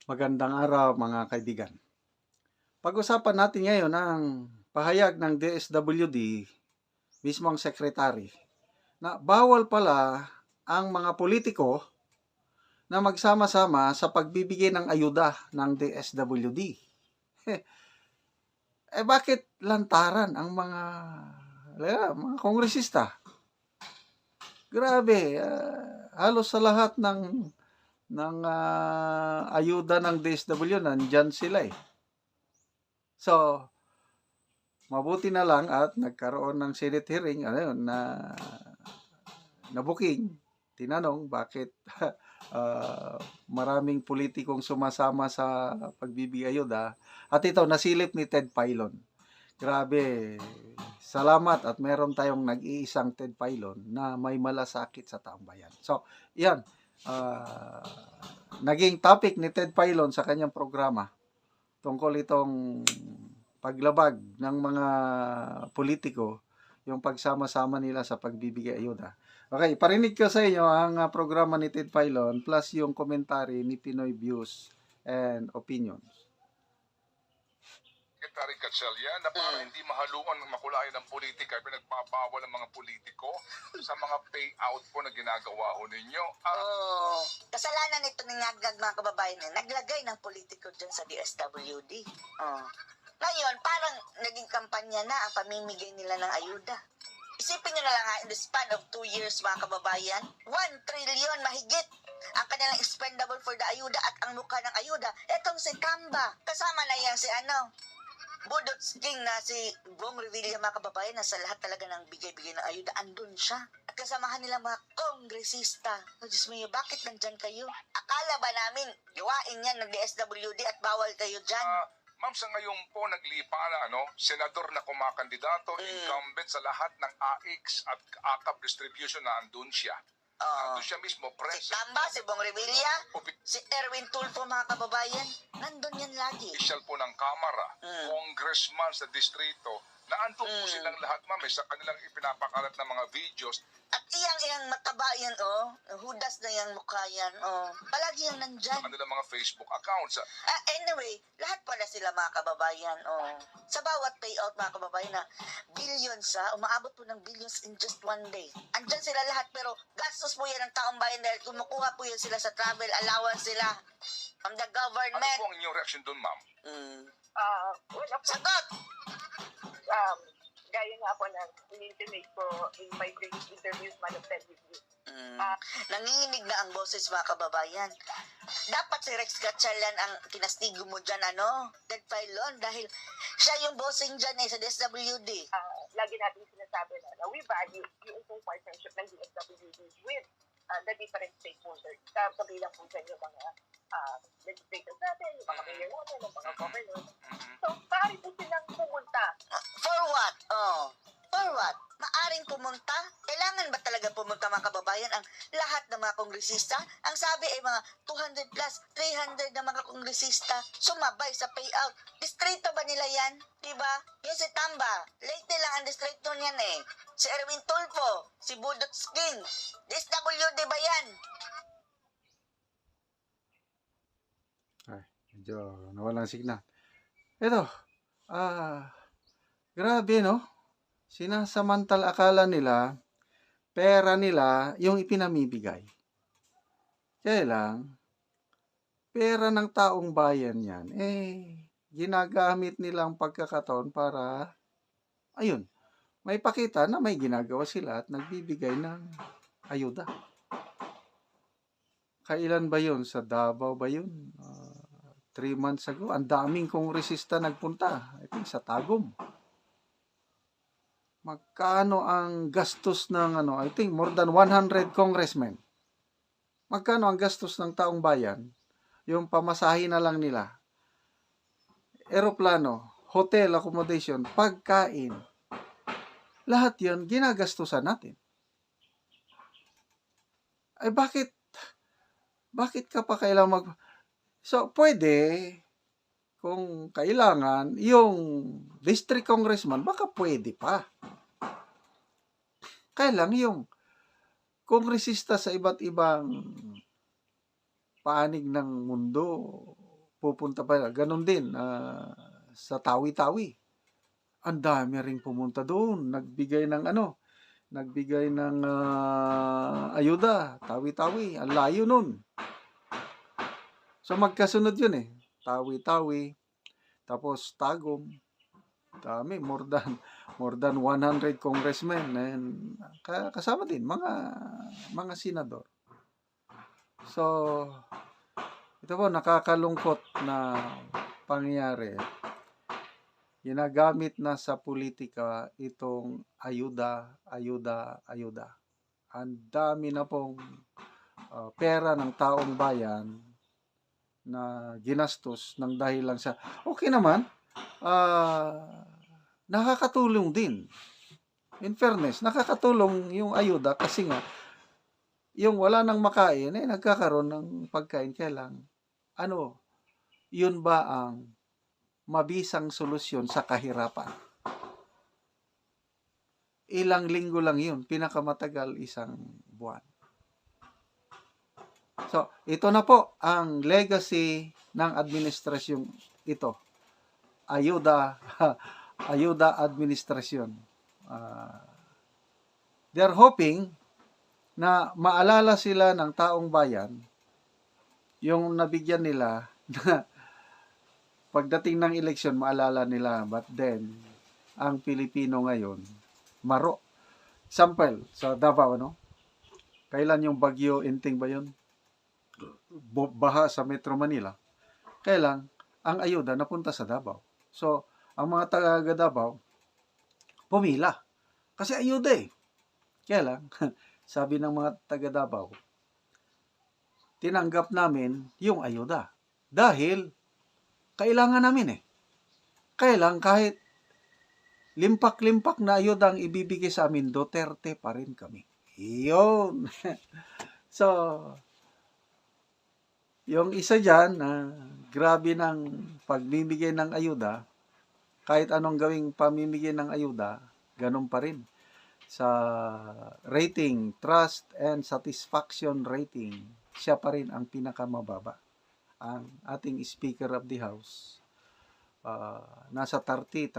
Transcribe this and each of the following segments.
Magandang araw mga kaibigan. Pag-usapan natin ngayon ang pahayag ng DSWD, mismong sekretary, na bawal pala ang mga politiko na magsama-sama sa pagbibigay ng ayuda ng DSWD. Bakit lantaran ang mga kongresista? Grabe, halos sa lahat ng ayuda ng DSWD nandyan sila eh. So, mabuti na lang at nagkaroon ng Senate hearing na booking. Tinanong bakit maraming politikong sumasama sa pagbibigay ayuda. At ito, nasilip ni Ted Filon. Grabe, salamat at meron tayong nag-iisang Ted Filon na may malasakit sa taong bayan. So, yan. Naging topic ni Ted Filon sa kanyang programa tungkol itong paglabag ng mga politiko, yung pagsama-sama nila sa pagbibigay ayuda. Okay, parinig ko sa inyo ang programa ni Ted Filon plus yung komentary ni Pinoy Views and Opinions. Secretary Gatchalian na para hindi mahaluan ng makulayan ng politika, pinagpapawal ng mga politiko sa mga payout po na ginagawa ho ninyo. Kasalanan nito ng mga kababayan naglagay ng politiko dyan sa DSWD. Ngayon, parang naging kampanya na ang pamimigay nila ng ayuda. Isipin nyo na lang in the span of 2 years mga kababayan, 1 trillion mahigit ang kanilang expendable for the ayuda at ang mukha ng ayuda, etong si Kamba. Kasama na yan si Budot King na si Bong Revilla mga kababayan na sa lahat talaga ng bigay-bigay ng ayuda, andun siya. At kasamahan nila mga kongresista. Oh, Diyos mo, bakit nandyan kayo? Akala ba namin gawain yan ng DSWD at bawal kayo dyan? Ma'am, sa ngayon po naglipa na, senador na kumakandidato, incumbent sa lahat ng AIX at AKAP distribution na andun siya. Andun siya mismo, Si present. Kamba, si Bong Revilla, si Erwin Tulfo mga kababayan, nandun yan lagi. Official po ng Kamara, congressman sa distrito, na andun po silang lahat, ma'am, sa kanilang ipinapakalat ng mga videos. At iyang mataba yan, hudas na yung mukha yan, palagi yan nandyan. Sa kanilang mga Facebook accounts. Anyway, lahat pala sila mga kababayan, sa bawat payout mga kababayan na billions umaabot po ng billions in just one day. Andyan sila lahat pero gastos po yan ng taong bayan dahil kumukuha po yan sila sa travel allowance sila from the Ano government. po ang inyong reaction dun, ma'am? Sagot! Gaya nga po ng in-intimate ko in my previous interviews, Madam Ted with you. Nanginginig na ang boses mga kababayan. Dapat si Rex Gatchalian ang kinastigo mo dyan, Ted Filon, dahil siya yung bossing dyan sa DSWD. Lagi natin sinasabi na we value yung partnership ng DSWD with the different stakeholders. Kabilang po dyan yung mga legislators natin, yung mga mayor natin, yung mga governors. So, maaari po silang pumunta. For what? For what? Maaring pumunta? Kailangan ba talaga pumunta mga kababayan ang lahat ng mga kongresista? Ang sabi ay mga 200 plus 300 na mga kongresista sumabay sa payout. Distrito ba nila yan? Diba? Yung si Tamba, late lang ang distrito niyan Si Erwin Tulfo, si Budot King, DSWD ba yan? Ay, medyo nawalan signal. Ito, grabe no? Sinasamantala akala nila, pera nila yung ipinamibigay. Kaya lang, pera ng taong bayan yan, ginagamit nilang pagkakataon para, ayun, may pakita na may ginagawa sila at nagbibigay ng ayuda. Kailan ba yun? Sa Davao ba yun? 3 months ago, ang daming kongresista nagpunta. I think sa Tagum. Magkano ang gastos ng I think more than 100 congressmen. Magkano ang gastos ng taong bayan? Yung pamasahe na lang nila. Eroplano, hotel accommodation, pagkain. Lahat 'yon ginagastusan natin. Bakit ka pa kailangan So, pwede kung kailangan, yung district congressman, baka pwede pa. Kaya lang yung kongresista sa iba't ibang panig ng mundo, pupunta pa. Ganon din sa Tawi-Tawi. Ang dami ring pumunta doon. Nagbigay ng ayuda. Tawi-Tawi. Ang layo nun. So magkasunod yun eh. Tawi-Tawi. Tapos Tagum. Dami. More than 100 congressmen. And kasama din mga senador. So, ito po, nakakalungkot na pangyayari. Ginagamit na sa politika itong ayuda. Ang dami na pong pera ng taong bayan na ginastos ng dahil lang sa... Okay naman, nakakatulong din. In fairness, nakakatulong yung ayuda kasi nga, yung wala nang makain, nagkakaroon ng pagkain. Kaya lang, yun ba ang mabisang solusyon sa kahirapan? Ilang linggo lang yun, pinakamatagal isang buwan. So, ito na po ang legacy ng administrasyon ito. Ayuda administrasyon. They're hoping na maalala sila ng taong bayan yung nabigyan nila na pagdating ng eleksyon, maalala nila. But then, ang Pilipino ngayon, maro. Sample, sa Davao, Kailan yung Bagyo Inting ba yun? Baha sa Metro Manila. Kailan, ang ayuda napunta sa Davao. So, ang mga taga Davao, pumila. Kasi ayuda eh. Kaya lang, sabi ng mga taga Davao, tinanggap namin yung ayuda. Dahil, kailangan namin eh. Kaya lang, kahit limpak-limpak na ayuda ang ibibigay sa amin, Duterte pa rin kami. Yun. So, yung isa dyan, grabe ng pagbibigay ng ayuda, kahit anong gawing pamimigay ng ayuda, ganun pa rin. Sa rating, trust and satisfaction rating, siya pa rin ang pinakamababa. Ang ating Speaker of the House, nasa 31%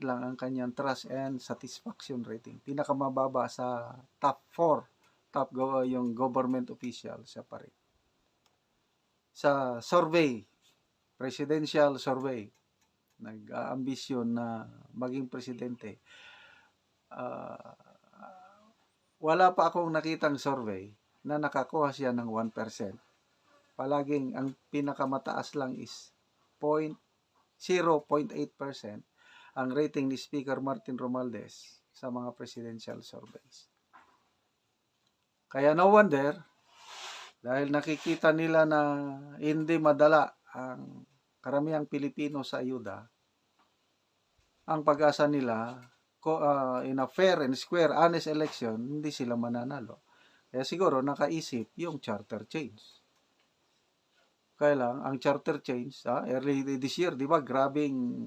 lang ang kanyang trust and satisfaction rating. Pinakamababa sa top 4, yung government official, siya pa rin. Sa survey, presidential survey, nag-aambisyon na maging presidente, wala pa akong nakitang survey na nakakuha siya ng 1%. Palaging ang pinakamataas lang is 0.8% ang rating ni Speaker Martin Romualdez sa mga presidential surveys. Kaya no wonder, dahil nakikita nila na hindi madala ang karamihang Pilipino sa ayuda, ang pag-asa nila, in a fair and square, honest election, hindi sila mananalo. Kaya siguro nakaisip yung charter change. Kaya lang, ang charter change, early this year, di ba, grabing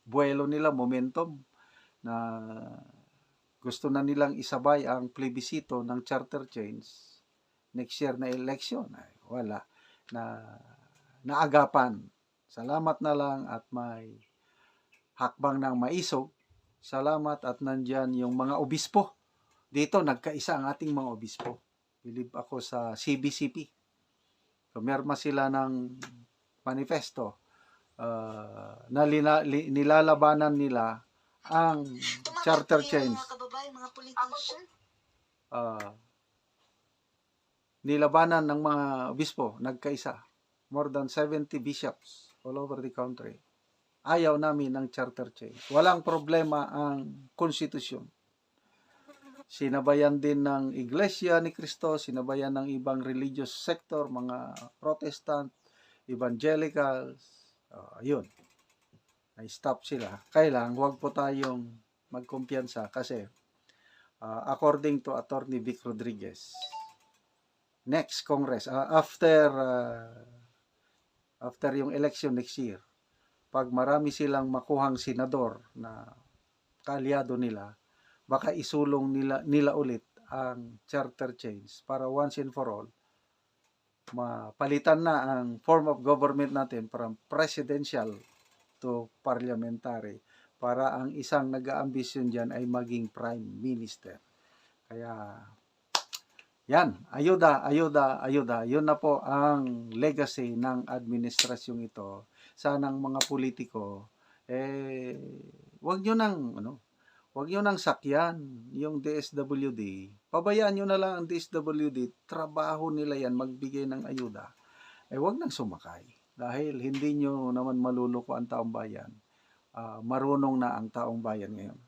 buwelo nila, momentum, na gusto na nilang isabay ang plebisito ng charter change next year na election. Ay, wala. Naagapan. Salamat na lang at may hakbang ng maisog. Salamat at nandyan yung mga obispo. Dito, nagkaisa ang ating mga obispo. Believe ako sa CBCP. Pumirma sila ng manifesto na nilalabanan nila ang charter change. Mga kababayan, mga politician. Nilabanan ng mga obispo, nagkaisa. More than 70 bishops all over the country. Ayaw namin ng charter change. Walang problema ang konstitusyon. Sinabayan din ng Iglesia ni Cristo, sinabayan ng ibang religious sector, mga Protestant, Evangelicals, yun. Na-stop sila. Kailang, huwag po tayong magkumpiyansa kasi according to Attorney Vic Rodriguez, next Congress, after yung election next year, pag marami silang makuhang senador na kaalyado nila, baka isulong nila ulit ang charter change para once and for all mapalitan na ang form of government natin from presidential to parliamentary para ang isang nag-aambisyon dyan ay maging prime minister. Kaya, yan, ayuda, ayuda, ayuda. Yun na po ang legacy ng administrasyong ito. Sanang mga politiko, wag nyo nang sakyan yung DSWD. Pabayaan nyo na lang ang DSWD. Trabaho nila yan, magbigay ng ayuda. Wag nang sumakay. Dahil hindi nyo naman maluluko ang taong bayan. Marunong na ang taong bayan ngayon.